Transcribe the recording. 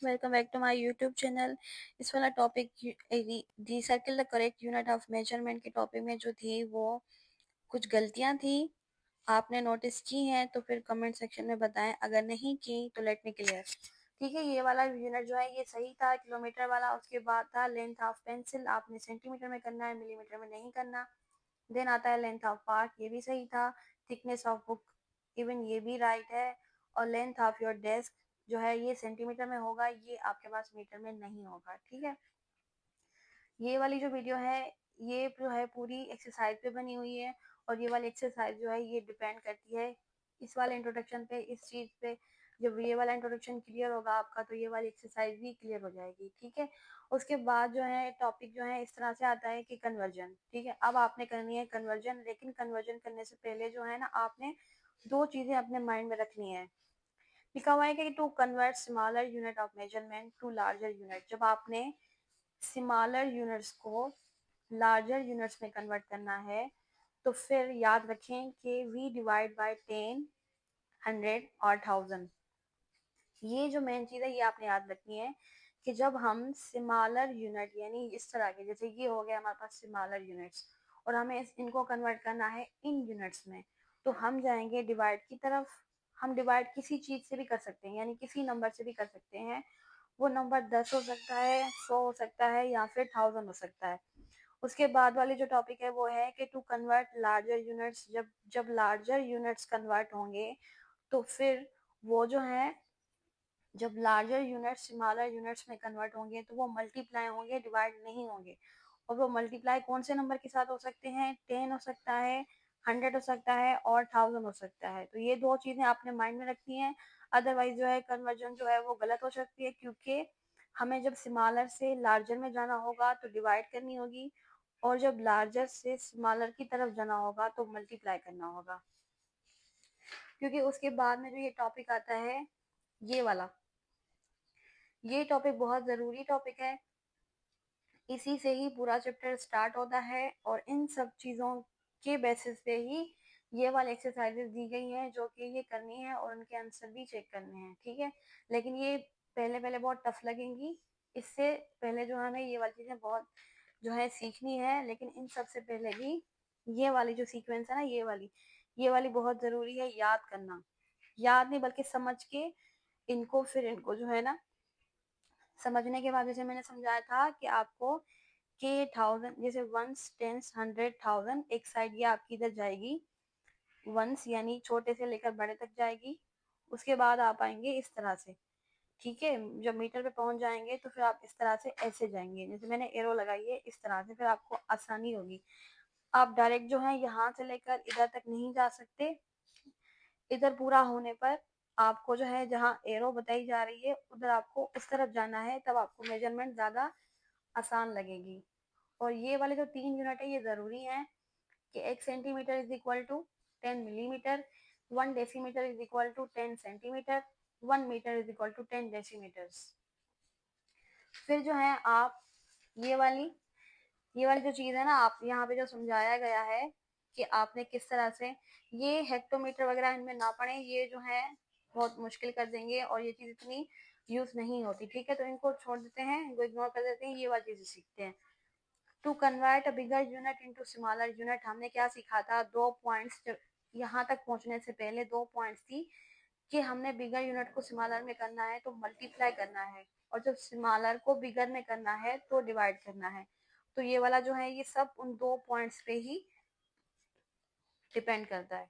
Welcome back to my YouTube channel. इस वाला topic the circle the correct unit of measurement के topic में जो थी वो कुछ गलतियां थी, आपने नोटिस की हैं तो फिर कमेंट सेक्शन में बताएं, अगर नहीं की तो लेट मी क्लियर। ठीक है, ये वाला यूनिट जो है ये सही था, किलोमीटर वाला। उसके बाद था लेंथ ऑफ पेंसिल, आपने सेंटीमीटर में करना है, मिलीमीटर में नहीं करना। देन आता है लेंथ ऑफ पार्ट, ये भी सही था। थिकनेस ऑफ बुक, इवन ये भी राइट है। और लेंथ ऑफ योर डेस्क जो है ये सेंटीमीटर में होगा, ये आपके पास मीटर में नहीं होगा। ठीक है, ये वाली जो वीडियो है ये जो है पूरी एक्सरसाइज पे बनी हुई है, और ये वाली एक्सरसाइज जो है ये डिपेंड करती है इस वाले इंट्रोडक्शन पे, इस चीज पे। जब ये वाला इंट्रोडक्शन क्लियर होगा आपका तो ये वाली एक्सरसाइज भी क्लियर हो जाएगी। ठीक है, उसके बाद जो है टॉपिक जो है इस तरह से आता है कि कन्वर्जन। ठीक है, अब आपने करनी है कन्वर्जन, लेकिन कन्वर्जन करने से पहले जो है ना आपने दो चीजें अपने माइंड में रखनी है। लिखा हुआ है कि to convert smaller unit of measurement to larger unit. जब आपने स्मॉलर यूनिट्स को लार्जर यूनिट्स में कन्वर्ट करना है तो फिर याद रखें कि वी डिवाइड बाय 10, 100 और 1000। ये जो मेन चीज़ है ये आपने याद रखनी है कि जब हम स्मॉलर यूनिट यानी इस तरह के, जैसे ये हो गया हमारे पास स्मॉलर यूनिट्स, और हमें इनको कन्वर्ट करना है इन यूनिट्स में, तो हम जाएंगे डिवाइड की तरफ। हम डिवाइड किसी चीज़ से भी कर सकते हैं, यानी किसी नंबर से भी कर सकते हैं। वो नंबर 10 हो सकता है, 100 हो सकता है, या फिर 1000 हो सकता है। उसके बाद वाली जो टॉपिक है वो है कि टू कन्वर्ट लार्जर यूनिट्स। जब जब लार्जर यूनिट्स कन्वर्ट होंगे तो फिर वो जो है, जब लार्जर यूनिट्स स्मॉलर यूनिट्स में कन्वर्ट होंगे तो वो मल्टीप्लाई होंगे, डिवाइड नहीं होंगे। और वो मल्टीप्लाई कौन से नंबर के साथ हो सकते हैं? 10 हो सकता है, 100 हो सकता है, और 1000 हो सकता है। तो ये दो चीजें आपने माइंड में रखनी है, अदरवाइज जो है कन्वर्जन जो है वो गलत हो सकती है, क्योंकि हमें जब स्मॉलर से लार्जर में जाना होगा तो डिवाइड करनी होगी, और जब लार्जर से स्मॉलर की तरफ जाना होगा तो मल्टीप्लाई करना होगा। क्योंकि उसके बाद में जो ये टॉपिक आता है ये वाला, ये टॉपिक बहुत ज़रूरी टॉपिक है, इसी से ही पूरा चैप्टर स्टार्ट होता है, और इन सब चीज़ों के बेसिस पे ही ये वाली एक्सरसाइजेज दी गई हैं जो कि ये करनी है, और उनके आंसर भी चेक करने हैं। ठीक है, लेकिन ये पहले पहले बहुत टफ लगेंगी, इससे पहले जो हमें ये वाली चीज़ें बहुत जो है सीखनी है। लेकिन इन सबसे पहले भी ये वाली जो सीक्वेंस है ना, ये वाली बहुत ज़रूरी है याद करना। याद नहीं बल्कि समझ के इनको, फिर इनको जो है ना समझने के बाद, जैसे मैंने समझाया था कि आपको के 1000, जैसे वंस, टेंस, 100, 1000, एक साइड ये आपकी इधर जाएगी, वंस यानी छोटे से लेकर बड़े तक जाएगी। उसके बाद आप आएंगे इस तरह से। ठीक है, जब मीटर पे पहुंच जाएंगे तो फिर आप इस तरह से ऐसे जाएंगे, जैसे मैंने एरो लगाई है इस तरह से, फिर आपको आसानी होगी। आप डायरेक्ट जो है यहाँ से लेकर इधर तक नहीं जा सकते। इधर पूरा होने पर आपको जो है जहाँ एरो बताई जा रही है उधर आपको उस तरफ जाना है, तब आपको मेजरमेंट ज्यादा आसान लगेगी। और ये वाले जो 3 यूनिट है ये जरूरी है कि 1 centimetre is equal to 10 millimetre, 1 decimetre is equal to 10 centimetre, 1 metre is equal to 10 decimetres. फिर जो है आप ये वाली जो चीज है ना, आप यहाँ पे जो समझाया गया है कि आपने किस तरह से ये हेक्टोमीटर वगैरह इनमें ना पड़े, ये जो है बहुत मुश्किल कर देंगे, और ये चीज इतनी यूज नहीं होती। ठीक है, तो इनको छोड़ देते हैं, इनको इग्नोर कर देते हैं, ये वाली चीजें सीखते हैं। To convert a bigger unit into smaller unit, हमने क्या सीखा था? दो पॉइंट्स, जब यहाँ तक पहुंचने से पहले दो पॉइंट्स थी कि हमने बिगर यूनिट को स्मॉलर में करना है तो मल्टीप्लाई करना है, और जब स्मॉलर को बिगर में करना है तो डिवाइड करना है। तो ये वाला जो है ये सब उन दो पॉइंट्स पे ही डिपेंड करता है।